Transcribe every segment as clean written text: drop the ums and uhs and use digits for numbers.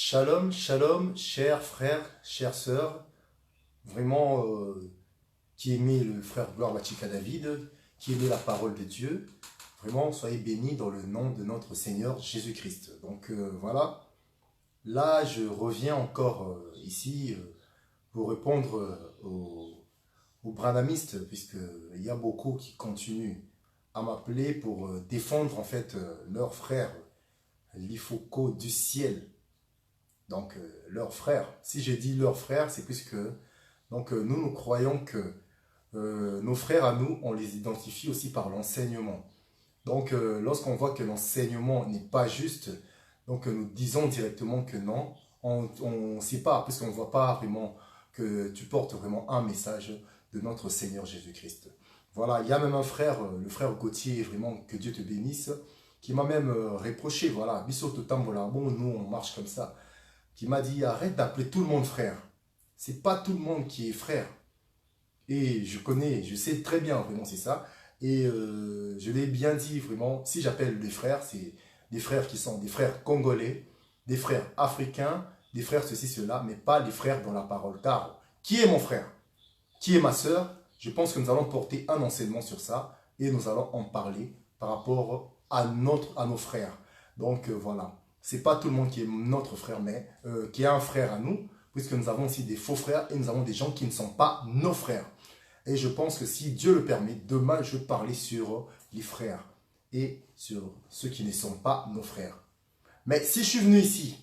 Shalom, shalom, chers frères, chères sœurs, vraiment qui aimait le frère Gloire Machika David, qui aimait la parole de Dieu, vraiment soyez bénis dans le nom de notre Seigneur Jésus-Christ. Donc voilà, là je reviens encore ici pour répondre aux branhamistes, puisqu'il y a beaucoup qui continuent à m'appeler pour défendre en fait leurs frères, l'Ifoko du ciel. Donc, leurs frères. Si j'ai dit leurs frères, c'est puisque nous croyons que nos frères à nous, on les identifie aussi par l'enseignement. Donc, lorsqu'on voit que l'enseignement n'est pas juste, donc nous disons directement que non. On ne sait pas, puisqu'on ne voit pas vraiment que tu portes vraiment un message de notre Seigneur Jésus-Christ. Voilà, il y a même un frère, le frère Gauthier, vraiment que Dieu te bénisse, qui m'a même reproché, voilà, Bissoto Tambola, bon, nous on marche comme ça, qui m'a dit arrête d'appeler tout le monde frère. C'est pas tout le monde qui est frère. Et je connais, je sais très bien vraiment c'est ça. Et je l'ai bien dit vraiment, si j'appelle des frères, c'est des frères qui sont des frères congolais, des frères africains, des frères ceci, cela, mais pas les frères dans la parole. Car qui est mon frère? Qui est ma sœur? Je pense que nous allons porter un enseignement sur ça et nous allons en parler par rapport à nos frères. Donc voilà. C'est pas tout le monde qui est notre frère, mais qui est un frère à nous, puisque nous avons aussi des faux frères et nous avons des gens qui ne sont pas nos frères. Et je pense que si Dieu le permet, demain je vais parler sur les frères et sur ceux qui ne sont pas nos frères. Mais si je suis venu ici,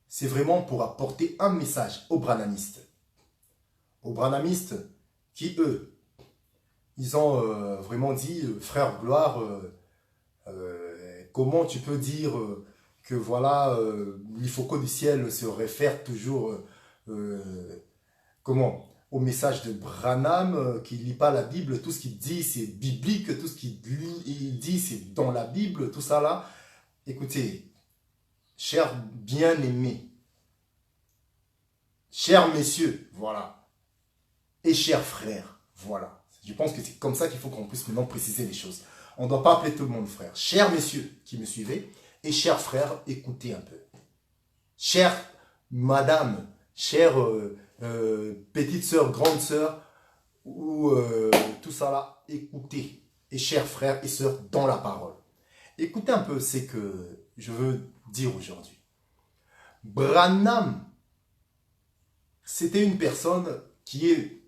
c'est vraiment pour apporter un message aux branhamistes. Aux branhamistes qui, eux, ils ont vraiment dit, frère Gloire, comment tu peux dire que voilà, l'Ifoko du ciel se réfère toujours comment, au message de Branham, qui ne lit pas la Bible, tout ce qu'il dit c'est biblique, tout ce qu'il dit c'est dans la Bible, tout ça là. Écoutez, chers bien-aimés, chers messieurs, voilà, et chers frères, voilà. Je pense que c'est comme ça qu'il faut qu'on puisse maintenant préciser les choses. On ne doit pas appeler tout le monde frère. Chers messieurs qui me suivez, et chers frères, écoutez un peu. Chère madame, chère petite sœur, grande sœur, ou tout ça là, écoutez. Et chers frères et sœurs dans la parole. Écoutez un peu ce que je veux dire aujourd'hui. Branham, c'était une personne qui est,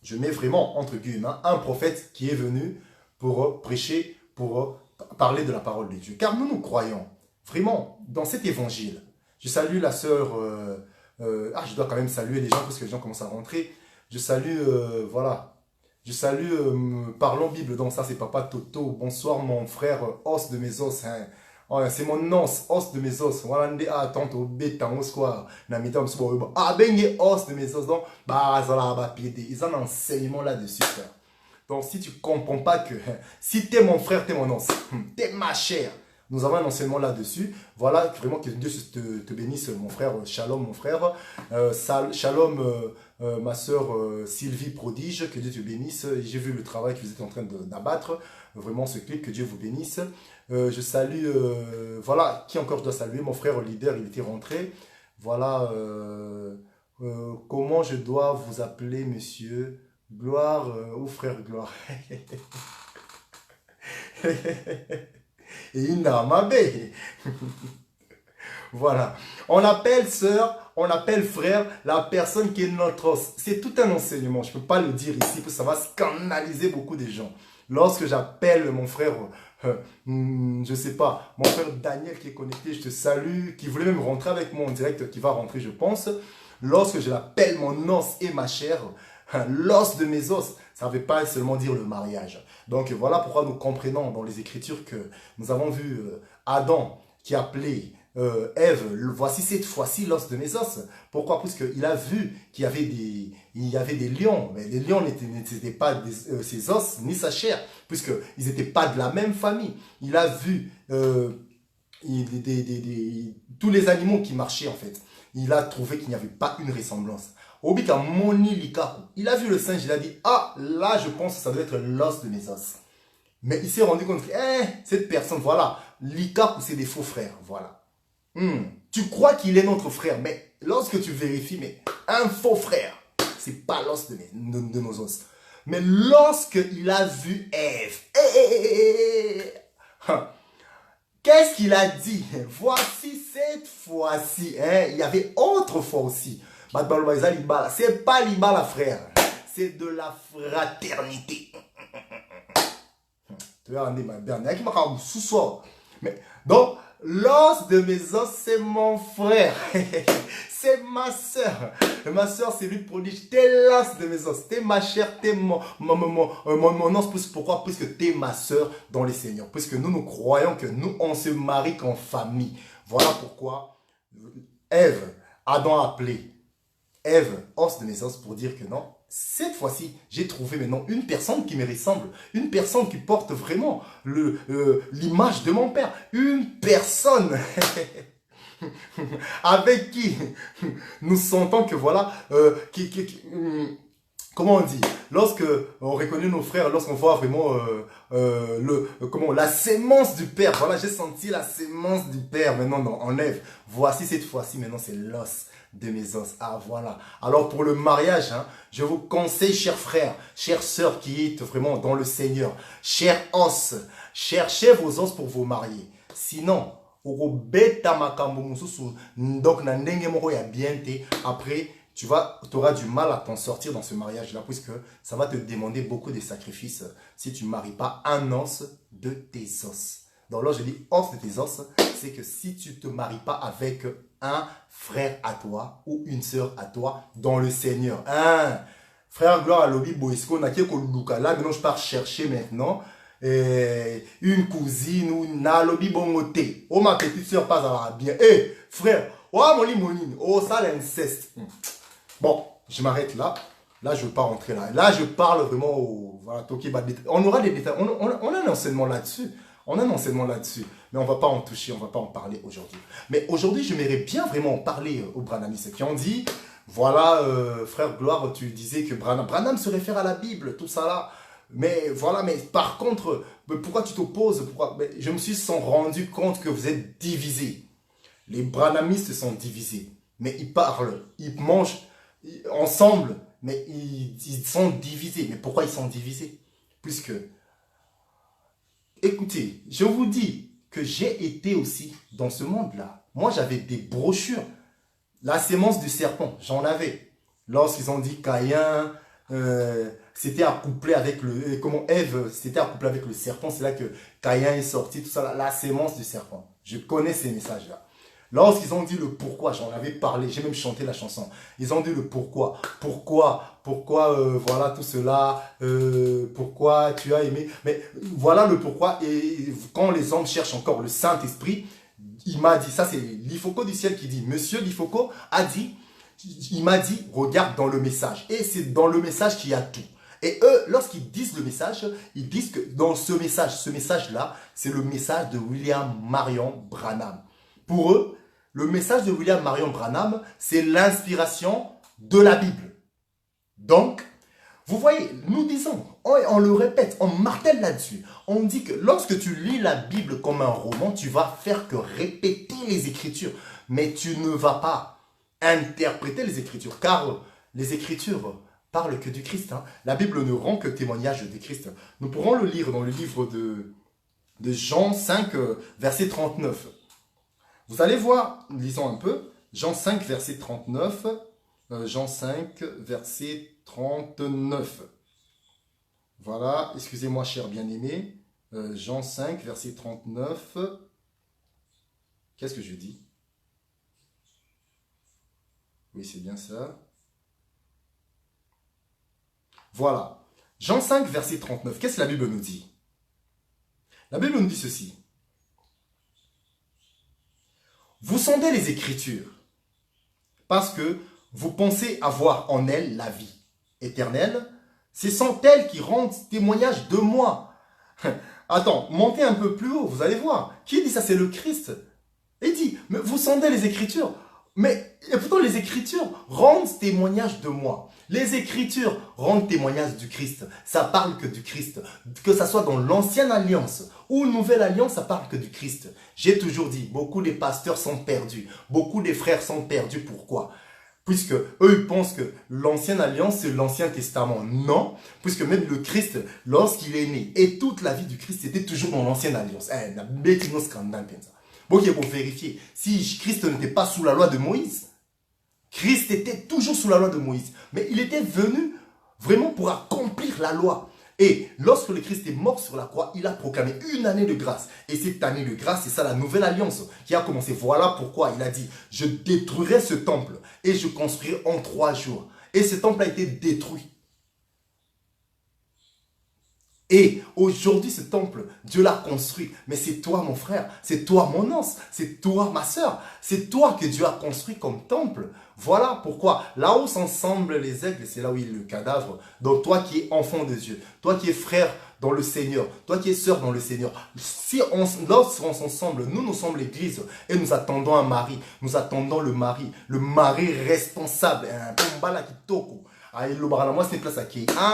je mets vraiment entre guillemets, un prophète qui est venu pour prêcher, pour parler de la parole de Dieu. Car nous croyons vraiment dans cet évangile. Je salue la sœur, je dois quand même saluer les gens parce que les gens commencent à rentrer. Je salue, voilà, je salue, parlons Bible, donc ça c'est Papa Toto. Bonsoir mon frère, os de mes os. Hein. Oh, c'est mon os de mes os. Voilà, attends, au béton, quoi. Os de mes os. Donc, bah, ça là, ils ont un enseignement là-dessus, frère. Donc, si tu ne comprends pas que si tu es mon frère, tu es mon os, tu es ma chair, nous avons un enseignement là-dessus. Voilà, vraiment que Dieu te bénisse, mon frère. Shalom, mon frère. Shalom, ma soeur Sylvie Prodige, que Dieu te bénisse. J'ai vu le travail que vous êtes en train d'abattre. Vraiment, ce clip, que Dieu vous bénisse. Je salue, voilà, qui encore je dois saluer? Mon frère leader, il était rentré. Voilà, comment je dois vous appeler, monsieur? Gloire ou frère Gloire. Et il n'a ma bé. Voilà. On appelle sœur, on appelle frère, la personne qui est notre os. C'est tout un enseignement. Je ne peux pas le dire ici parce que ça va scandaliser beaucoup de gens. Lorsque j'appelle mon frère, je ne sais pas, mon frère Daniel qui est connecté, je te salue, qui voulait même rentrer avec moi en direct, qui va rentrer, je pense. Lorsque je l'appelle mon os et ma chair, l'os de mes os, ça ne veut pas seulement dire le mariage. Donc voilà pourquoi nous comprenons dans les Écritures que nous avons vu Adam qui appelait Ève, voici cette fois-ci l'os de mes os. Pourquoi? Parce qu'il a vu qu'il y avait des lions, mais les lions n'étaient pas ses os ni sa chair, puisqu'ils n'étaient pas de la même famille. Il a vu tous les animaux qui marchaient en fait. Il a trouvé qu'il n'y avait pas une ressemblance. Obika Moni Likaku. Il a vu le singe, il a dit, ah, là je pense que ça doit être l'os de mes os. Mais il s'est rendu compte que, cette personne, voilà, Likaku c'est des faux frères, voilà. Tu crois qu'il est notre frère, mais lorsque tu vérifies, mais un faux frère, c'est pas l'os de nos os. Mais lorsqu'il a vu Ève, qu'est-ce qu'il a dit? Voici cette fois-ci. Il y avait autrefois aussi. C'est pas l'ibala frère. C'est de la fraternité. Tu vois, ma dernière. Mais donc, l'os de mes os, c'est mon frère. C'est ma soeur. Ma soeur, c'est lui le prodige. T'es l'os de mes os. T'es ma chair, t'es mon os. Pourquoi? Puisque t'es ma soeur dans les Seigneurs. Puisque nous croyons que nous, on se marie qu'en famille. Voilà pourquoi Ève, Adam a appelé Ève, os de mes os, pour dire que non, cette fois-ci, j'ai trouvé maintenant une personne qui me ressemble, une personne qui porte vraiment l'image de mon père, une personne avec qui nous sentons que voilà, comment on dit, lorsque on reconnaît nos frères, lorsqu'on voit vraiment la sémence du père, voilà, j'ai senti la sémence du père maintenant en Ève. Voici cette fois-ci, maintenant c'est l'os de mes os. Ah voilà. Alors pour le mariage, je vous conseille, chers frères, chères sœurs qui êtes vraiment dans le Seigneur, chers os, cherchez vos os pour vous marier. Sinon, après, tu auras du mal à t'en sortir dans ce mariage-là, puisque ça va te demander beaucoup de sacrifices si tu ne maries pas un os de tes os. Donc là, je dis os de tes os, c'est que si tu ne te maries pas avec un frère à toi ou une sœur à toi dans le Seigneur. Frère Gloire à Lobby Boisco, là maintenant je pars chercher maintenant une cousine ou une Lobby Bongoté. Oh ma petite sœur passe à la bien. Frère, oh mon limonine, oh ça l'inceste. Bon, je m'arrête là. Là, je ne veux pas rentrer là. Là, je parle vraiment au... Voilà, on aura des détails. On a un enseignement là-dessus. On a un enseignement là-dessus. Mais on ne va pas en toucher, on ne va pas en parler aujourd'hui. Mais aujourd'hui, j'aimerais bien vraiment en parler aux Branhamistes qui ont dit, voilà, frère Gloire, tu disais que Branham se réfère à la Bible, tout ça là. Mais voilà, mais par contre, pourquoi tu t'opposes? Je me suis rendu compte que vous êtes divisés. Les Branhamistes sont divisés. Mais ils parlent, ils mangent ensemble, mais ils sont divisés. Mais pourquoi ils sont divisés? Puisque, écoutez, je vous dis que j'ai été aussi dans ce monde-là. Moi, j'avais des brochures. La sémence du serpent, j'en avais. Lorsqu'ils ont dit Caïn s'était accouplé avec comment Ève s'était accouplé avec le serpent, c'est là que Caïn est sorti, tout ça, la sémence du serpent. Je connais ces messages-là. Lorsqu'ils ont dit le pourquoi, j'en avais parlé, j'ai même chanté la chanson. Ils ont dit le pourquoi. Pourquoi, voilà tout cela, pourquoi tu as aimé. Mais voilà le pourquoi. Et quand les hommes cherchent encore le Saint-Esprit, il m'a dit, ça c'est l'Ifoko du ciel qui dit, Monsieur l'Ifoko a dit, il m'a dit, regarde dans le message. Et c'est dans le message qu'il y a tout. Et eux, lorsqu'ils disent le message, ils disent que dans ce message-là, c'est le message de William Marion Branham. Pour eux, le message de William Marion Branham, c'est l'inspiration de la Bible. Donc, vous voyez, nous disons, on le répète, on martèle là-dessus. On dit que lorsque tu lis la Bible comme un roman, tu vas faire que répéter les Écritures. Mais tu ne vas pas interpréter les Écritures, car les Écritures parlent que du Christ. La Bible ne rend que témoignage du Christ. Nous pourrons le lire dans le livre de Jean 5, verset 39. Vous allez voir, lisons un peu, Jean 5, verset 39. Jean 5, verset 39. Voilà, excusez-moi, cher bien-aimé. Jean 5, verset 39. Qu'est-ce que je dis? Oui, c'est bien ça. Voilà. Jean 5, verset 39. Qu'est-ce que la Bible nous dit? La Bible nous dit ceci. Vous sondez les Écritures parce que vous pensez avoir en elles la vie éternelle. Ce sont elles qui rendent témoignage de moi. Attends, montez un peu plus haut, vous allez voir. Qui dit ça? C'est le Christ. Il dit, mais vous sondez les Écritures. Mais et pourtant les Écritures rendent témoignage de moi. Les Écritures rendent témoignage du Christ. Ça parle que du Christ. Que ça soit dans l'ancienne alliance ou nouvelle alliance, ça parle que du Christ. J'ai toujours dit, beaucoup des pasteurs sont perdus. Beaucoup des frères sont perdus. Pourquoi? Puisque eux, ils pensent que l'ancienne alliance, c'est l'Ancien Testament. Non, puisque même le Christ, lorsqu'il est né, et toute la vie du Christ, c'était toujours dans l'ancienne alliance. Bon, pour vérifier, si Christ n'était pas sous la loi de Moïse, Christ était toujours sous la loi de Moïse. Mais il était venu vraiment pour accomplir la loi. Et lorsque le Christ est mort sur la croix, il a proclamé une année de grâce. Et cette année de grâce, c'est ça la nouvelle alliance qui a commencé. Voilà pourquoi il a dit, je détruirai ce temple et je construirai en 3 jours. Et ce temple a été détruit. Et aujourd'hui, ce temple, Dieu l'a construit. Mais c'est toi, mon frère, c'est toi, mon ange, c'est toi, ma soeur. C'est toi que Dieu a construit comme temple. Voilà pourquoi, là où s'ensemblent les aigles, c'est là où il est le cadavre. Donc toi qui es enfant de Dieu, toi qui es frère dans le Seigneur, toi qui es sœur dans le Seigneur, si lorsqu'on s'ensemble, nous sommes l'église et nous attendons un mari, nous attendons le mari responsable, un bombala qui toko. Un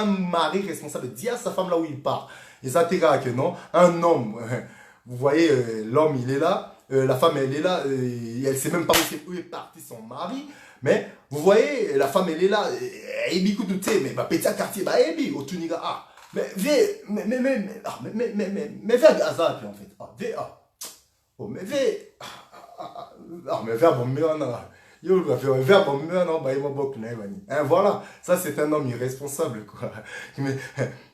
mari responsable dit à sa femme là où il part. Et ça que non, un homme, vous voyez, l'homme il est là, la femme elle est là, elle ne sait même pas où est parti son mari. Mais vous voyez, la femme elle est là, elle dit tout mais petit quartier, bah elle dit au Tuniga, ah, mais vers Gaza en fait, ah, vers, oh mais vers bon voilà, ça c'est un homme irresponsable quoi. Mais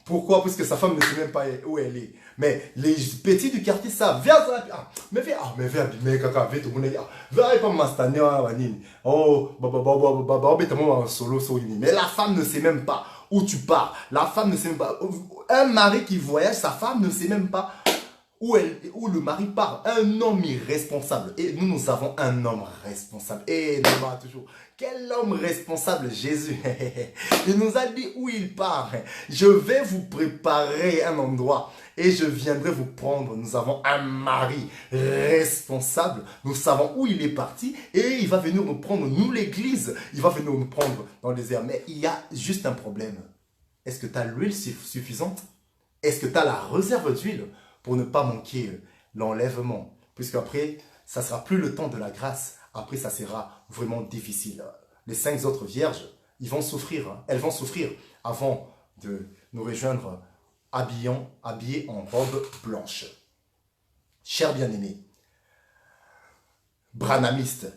pourquoi? Parce que sa femme ne sait même pas où elle est. Mais les petits du quartier savent. Viens, mais viens, mais caca, viens, tout le monde est viens, pas m'astania, oh, solo, mais la femme ne sait même pas où tu pars. La femme ne sait même pas. Un mari qui voyage, sa femme ne sait même pas où le mari part. Un homme irresponsable. Et nous avons un homme responsable. Et nous va toujours. Quel homme responsable, Jésus. Il nous a dit où il part. Je vais vous préparer un endroit et je viendrai vous prendre. Nous avons un mari responsable. Nous savons où il est parti et il va venir nous prendre, nous l'église. Il va venir nous prendre dans le désert. Mais il y a juste un problème. Est-ce que tu as l'huile suffisante? Est-ce que tu as la réserve d'huile pour ne pas manquer l'enlèvement? Puisqu'après, ça ne sera plus le temps de la grâce. Après, ça sera vraiment difficile. Les 5 autres vierges, ils vont souffrir. Elles vont souffrir avant de nous rejoindre habillés en robe blanche. Chers bien-aimés, branamistes,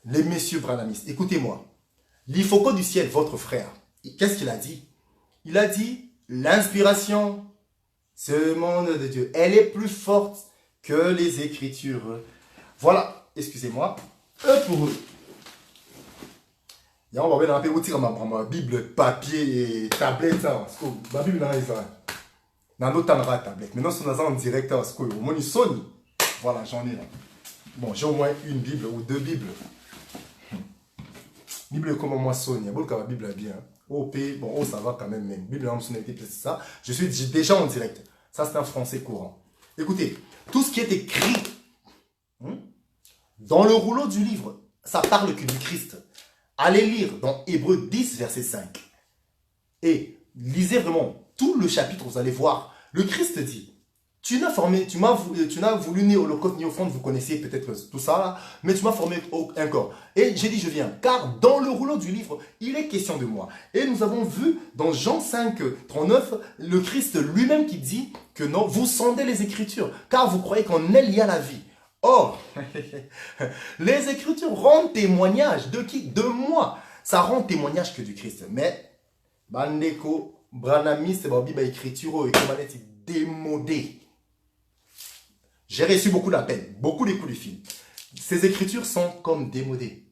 les messieurs branamistes, écoutez-moi. L'Ifoko du ciel, votre frère, qu'est-ce qu'il a dit? Il a dit, l'inspiration, ce monde de Dieu, elle est plus forte que les Écritures. Voilà, excusez-moi. Pour eux. On va voir ma Bible, papier et tablette. Ma Bible, dans notre temps, tablette. Maintenant, si on en direct, voilà, j'en ai là. Bon, j'ai au moins une Bible ou 2 Bibles. Bible comme moi, Sonia. Bon, la Bible est bien. OP, bon, oh, ça va quand même. Bible, c'est ça. Je suis déjà en direct. Ça, c'est un français courant. Écoutez, tout ce qui est écrit dans le rouleau du livre, ça parle que du Christ. Allez lire dans Hébreux 10, verset 5. Et lisez vraiment tout le chapitre, vous allez voir. Le Christ dit, tu n'as voulu ni holocauste ni offrande, vous connaissez peut-être tout ça là, mais tu m'as formé un corps. Et j'ai dit, je viens, car dans le rouleau du livre, il est question de moi. Et nous avons vu dans Jean 5, 39, le Christ lui-même qui dit que non, vous sondez les Écritures, car vous croyez qu'en elles il y a la vie. Or, les Écritures rendent témoignage de qui? De moi. Ça rend témoignage que du Christ. Mais, Bandeko, Branamiste, Bible Écriture, et démodé. J'ai reçu beaucoup d'appels, beaucoup de coups de fil. Ces Écritures sont comme démodées.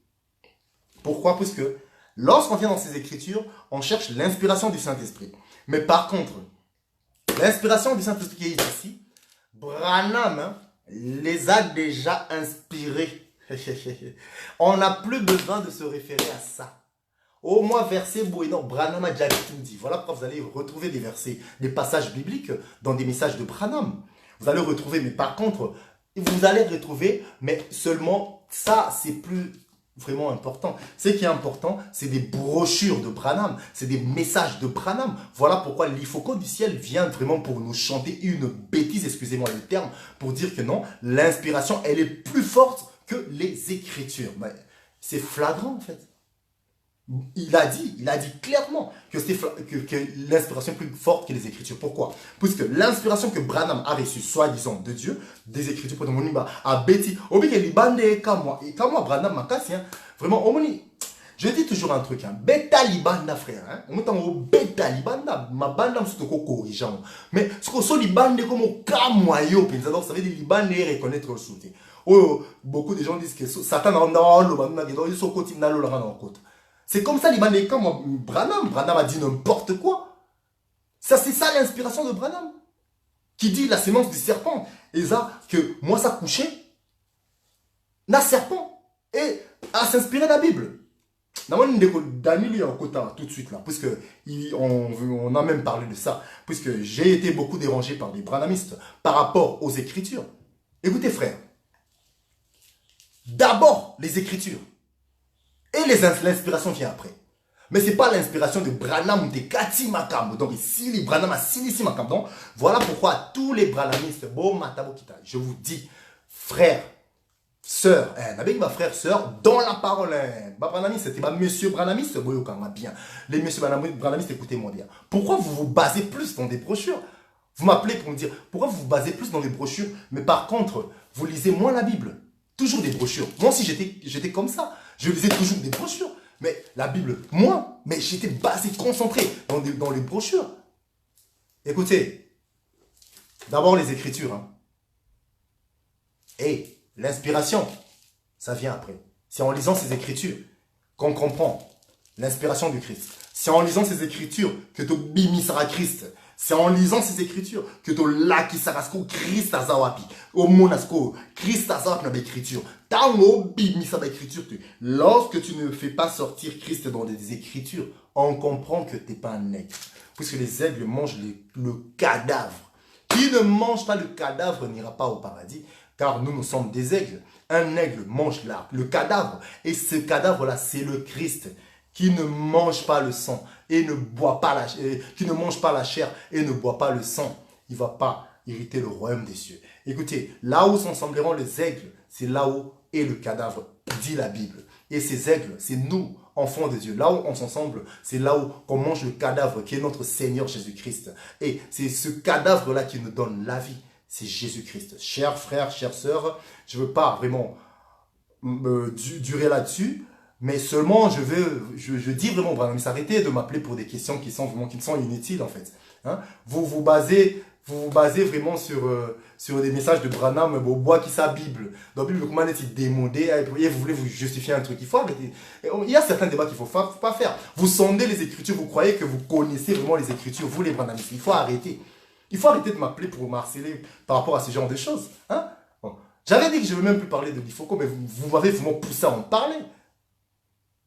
Pourquoi? Parce que lorsqu'on vient dans ces Écritures, on cherche l'inspiration du Saint-Esprit. Mais par contre, l'inspiration du Saint-Esprit qui est ici, Branham, les a déjà inspirés. On n'a plus besoin de se référer à ça. Au moins, verset Bouénon, Branham a déjà tout dit. Voilà pourquoi vous allez retrouver des versets, des passages bibliques dans des messages de Branham. Vous allez retrouver, mais par contre, vous allez retrouver, mais seulement ça, c'est plus vraiment important. Ce qui est important, c'est des brochures de Branham, c'est des messages de Branham. Voilà pourquoi l'Ifoko du ciel vient vraiment pour nous chanter une bêtise, excusez-moi le terme, pour dire que non, l'inspiration, elle est plus forte que les Écritures. C'est flagrant en fait. Il a dit clairement que, que l'inspiration est plus forte que les Écritures. Pourquoi? Puisque l'inspiration que Branham a reçue, soi-disant, de Dieu, des Écritures, pour mon a Betty, et comme moi, Branham m'a cassé, vraiment, je dis toujours un truc, bêta libanda frère, on met en bêta libanda, ma banda me corrigeant, mais ce qu'on soit libanda comme au camoyo, donc ça veut dire libanda et reconnaître le soutien. Oh, beaucoup de gens disent que Satan a c'est comme ça, quand Branham a dit n'importe quoi. Ça, c'est ça l'inspiration de Branham. Qui dit la sémence du serpent. Et ça, que moi, ça couchait, n'a serpent. Et à s'inspirer de la Bible. Daniel est en quota tout de suite là. Puisque on a même parlé de ça. Puisque j'ai été beaucoup dérangé par les branhamistes par rapport aux Écritures. Écoutez, frère. D'abord, les Écritures. Et l'inspiration vient après. Mais ce n'est pas l'inspiration de Branham ou de Kati Makam. Donc ici, les Branham a ici Makam. Donc voilà pourquoi tous les Branhamistes, je vous dis, frères, sœurs, avec ma frère, sœur, dans la parole, Branhamiste, c'était ma monsieur Branhamiste, bien. Les messieurs Branhamistes, écoutez-moi bien. Pourquoi vous vous basez plus dans des brochures? Vous m'appelez pour me dire, pourquoi vous vous basez plus dans des brochures, mais par contre, vous lisez moins la Bible? Toujours des brochures. Moi aussi, j'étais comme ça. Je lisais toujours des brochures. Mais la Bible, moi, mais j'étais basé, concentré dans les brochures. Écoutez, d'abord les Écritures. Et l'inspiration, ça vient après. C'est en lisant ces Écritures qu'on comprend l'inspiration du Christ. C'est en lisant ces Écritures que tu bimisera Christ. C'est en lisant ces Écritures que tu laki sarasko Christ azawapi. Au monasko, Christ azawapi dans l'Écriture. Tango bimisa l'Écriture. Lorsque tu ne fais pas sortir Christ dans des Écritures, on comprend que tu n'es pas un aigle. Puisque les aigles mangent le cadavre. Qui ne mange pas le cadavre n'ira pas au paradis. Car nous sommes des aigles. Un aigle mange le cadavre. Et ce cadavre-là, c'est le Christ. Qui ne mange pas le sang et ne boit pas qui ne mange pas la chair et ne boit pas le sang, il ne va pas hériter le royaume des cieux. Écoutez, là où s'assembleront les aigles, c'est là où est le cadavre, dit la Bible. Et ces aigles, c'est nous, enfants de Dieu. Là où on s'ensemble, c'est là où on mange le cadavre qui est notre Seigneur Jésus-Christ. Et c'est ce cadavre-là qui nous donne la vie. C'est Jésus-Christ. Chers frères, chères sœurs, je ne veux pas vraiment durer là-dessus. Mais seulement, je dis vraiment, arrêtez de m'appeler pour des questions qui sont inutiles en fait. Vous vous basez vraiment sur des messages de Branham, au bois qui sa Bible. Dans la Bible, comment est-il démodé, et vous voulez vous justifier un truc. Il faut arrêter. Il y a certains débats qu'il ne faut pas faire. Vous sondez les Écritures, vous croyez que vous connaissez vraiment les Écritures, vous les Branhamistes. Il faut arrêter. Il faut arrêter de m'appeler pour m'harceler par rapport à ce genre de choses. Bon. J'avais dit que je ne veux même plus parler de l'Ifoko, mais vous m'avez vraiment poussé à en parler.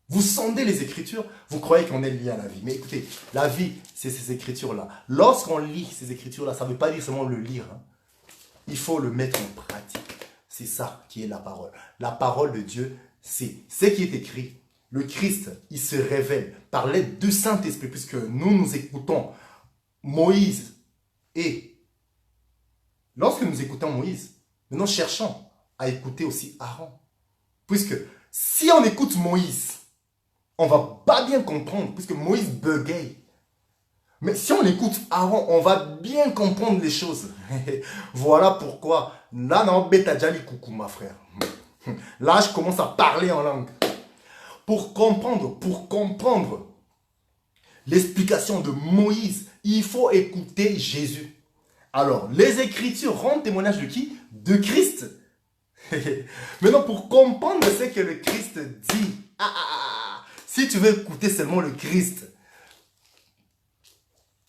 Vous sondez les Écritures, vous croyez qu'on est lié à la vie. Mais écoutez, la vie, c'est ces Écritures-là. Lorsqu'on lit ces Écritures-là, ça ne veut pas dire seulement le lire. Il faut le mettre en pratique. C'est ça qui est la parole. La parole de Dieu, c'est ce qui est écrit. Le Christ, il se révèle par l'aide du Saint-Esprit, puisque nous écoutons Moïse. Et lorsque nous écoutons Moïse, nous cherchons à écouter aussi Aaron. Puisque si on écoute Moïse, on ne va pas bien comprendre, puisque Moïse buguait. Mais si on écoute Aaron, on va bien comprendre les choses. Voilà pourquoi, là, non, Betadjali coucou, ma frère. Là, je commence à parler en langue. Pour comprendre l'explication de Moïse, il faut écouter Jésus. Alors, les Écritures rendent témoignage de qui? De Christ. Maintenant, pour comprendre ce que le Christ dit, si tu veux écouter seulement le Christ,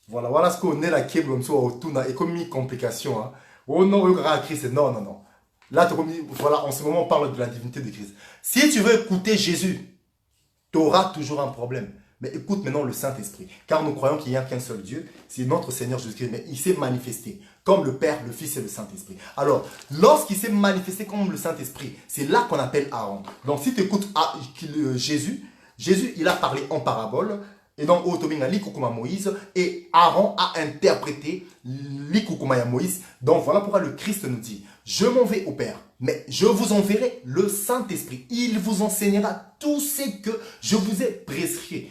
voilà ce qu'on est là, qui est et comme une complication. Oh non, Christ, non. Là, voilà, en ce moment, on parle de la divinité de Christ. Si tu veux écouter Jésus, tu auras toujours un problème. Mais écoute maintenant le Saint-Esprit. Car nous croyons qu'il n'y a qu'un seul Dieu, c'est notre Seigneur Jésus-Christ. Mais il s'est manifesté comme le Père, le Fils et le Saint-Esprit. Alors, lorsqu'il s'est manifesté comme le Saint-Esprit, c'est là qu'on appelle Aaron. Donc, si tu écoutes Jésus, il a parlé en parabole. Et donc, Otobinga Likukuma Moïse. Et Aaron a interprété Likukuma ya Moïse. Donc, voilà pourquoi le Christ nous dit, je m'en vais au Père, mais je vous enverrai le Saint-Esprit. Il vous enseignera tout ce que je vous ai prescrit.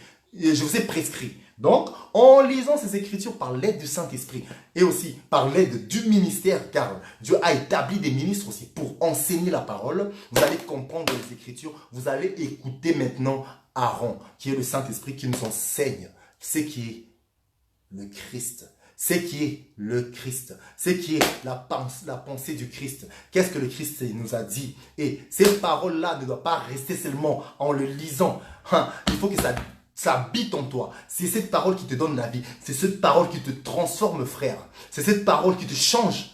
Donc, en lisant ces écritures par l'aide du Saint-Esprit et aussi par l'aide du ministère, car Dieu a établi des ministres aussi pour enseigner la parole, vous allez comprendre les écritures, vous allez écouter maintenant Aaron, qui est le Saint-Esprit qui nous enseigne ce qui est le Christ. Ce qui est le Christ, ce qui est la pensée du Christ. Qu'est-ce que le Christ nous a dit? Et ces paroles-là ne doivent pas rester seulement en le lisant. Il faut que ça habite en toi. C'est cette parole qui te donne la vie. C'est cette parole qui te transforme, frère. C'est cette parole qui te change.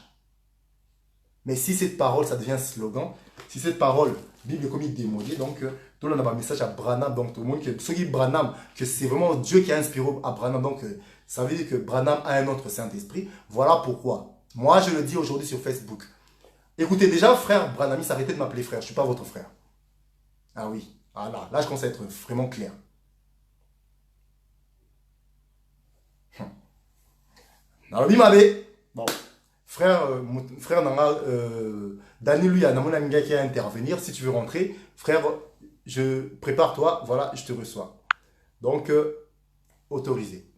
Mais si cette parole, ça devient un slogan, si cette parole, Bible comme il démodé, donc, tout le monde a un message à Branham, donc tout le monde, ceux qui Branham, que c'est vraiment Dieu qui a inspiré à Branham, donc, ça veut dire que Branham a un autre Saint-Esprit. Voilà pourquoi. Moi, je le dis aujourd'hui sur Facebook. Écoutez, déjà, frère Branham, s'arrêtez de m'appeler frère. Je ne suis pas votre frère. Ah oui. Ah là, je commence à être vraiment clair. Alors, bon, frère Nanga, Daniel, lui, il y a un gars qui a intervenir. Si tu veux rentrer, frère, je prépare-toi. Voilà, je te reçois. Donc, autorisé.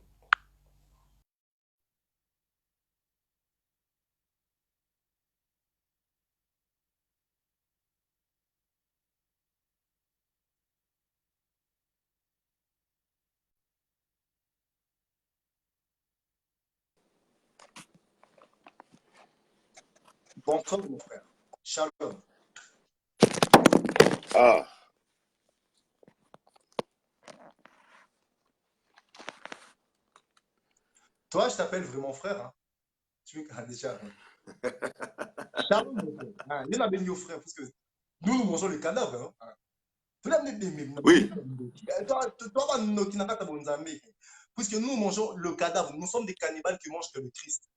Bonsoir, mon frère. Shalom. Ah, Toi, je t'appelle vraiment frère. Hein. Déjà. Shalom, mon frère. Il y en a bien frère, parce que nous mangeons le cadavre. Hein. oui, Puisque nous mangeons le cadavre, nous sommes des cannibales qui mangent que le Christ.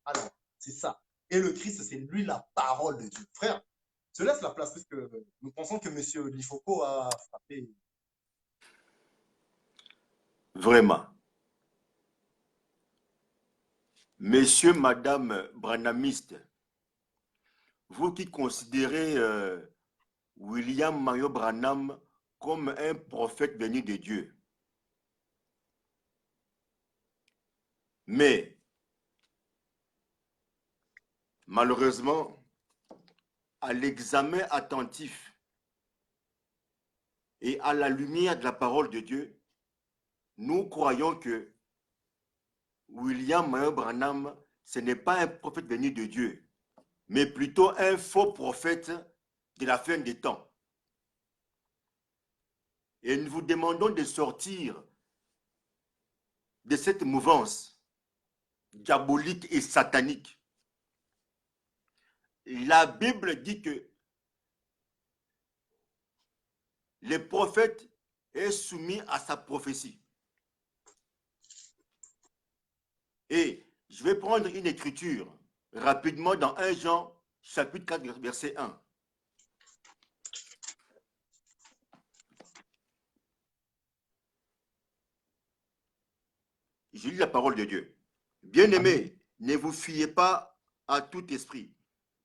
Alors, c'est ça. Et le Christ, c'est lui la parole de Dieu. Frère, je laisse la place, puisque nous pensons que M. Lifoko a frappé. vraiment. Messieurs, madame Branhamiste, vous qui considérez William Mario Branham comme un prophète venu de Dieu, mais malheureusement, à l'examen attentif et à la lumière de la parole de Dieu, nous croyons que William Mario Branham, ce n'est pas un prophète venu de Dieu, mais plutôt un faux prophète de la fin des temps. Et nous vous demandons de sortir de cette mouvance diabolique et satanique. La Bible dit que le prophète est soumis à sa prophétie. Et je vais prendre une écriture rapidement dans 1 Jean chapitre 4 verset 1. Je lis la parole de Dieu. Bien-aimés, ne vous fiez pas à tout esprit,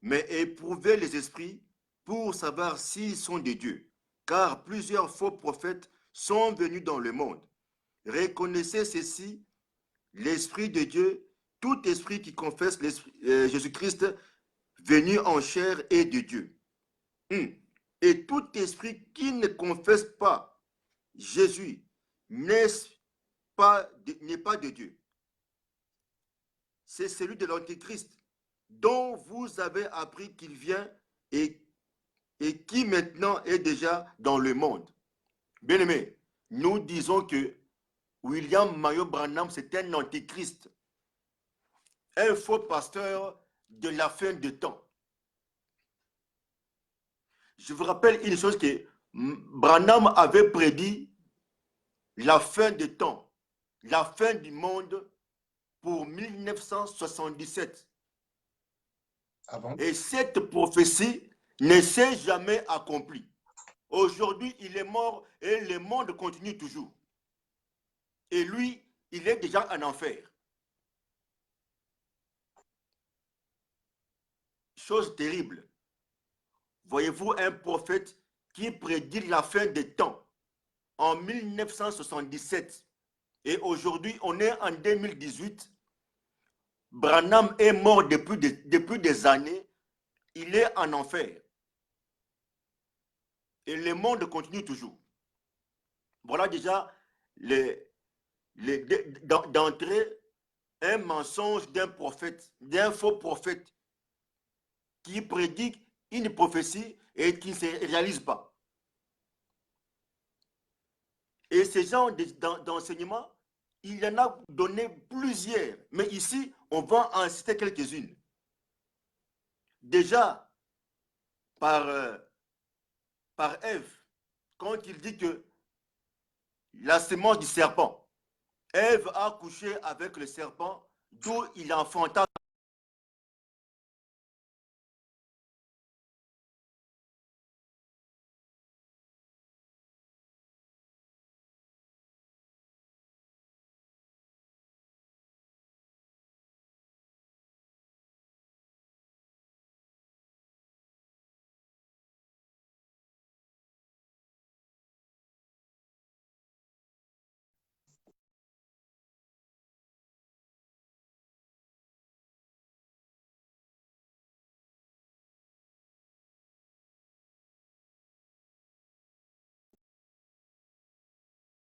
mais éprouvez les esprits pour savoir s'ils sont de Dieu. Car plusieurs faux prophètes sont venus dans le monde. Reconnaissez ceci, l'Esprit de Dieu, tout esprit qui confesse Jésus-Christ venu en chair est de Dieu. Et tout esprit qui ne confesse pas Jésus n'est pas de Dieu. C'est celui de l'Antéchrist dont vous avez appris qu'il vient et qui maintenant est déjà dans le monde. Bien-aimés, nous disons que William Mario Branham, c'est un antéchrist, un faux pasteur de la fin de temps. je vous rappelle une chose que Branham avait prédit la fin des temps, la fin du monde pour 1977. Ah bon? Et cette prophétie ne s'est jamais accomplie. Aujourd'hui, il est mort et le monde continue toujours. Et lui, il est déjà en enfer. Chose terrible. Voyez-vous un prophète qui prédit la fin des temps en 1977 et aujourd'hui, on est en 2018. Branham est mort depuis des années. Il est en enfer. Et le monde continue toujours. Voilà déjà d'entrée un mensonge d'un prophète, d'un faux prophète qui prédit une prophétie et qui ne se réalise pas. Et ces gens d'enseignement, il y en a donné plusieurs. Mais ici, on va en citer quelques-unes. Déjà, par Ève, quand il dit que la sémence du serpent, Ève a couché avec le serpent, d'où il enfanta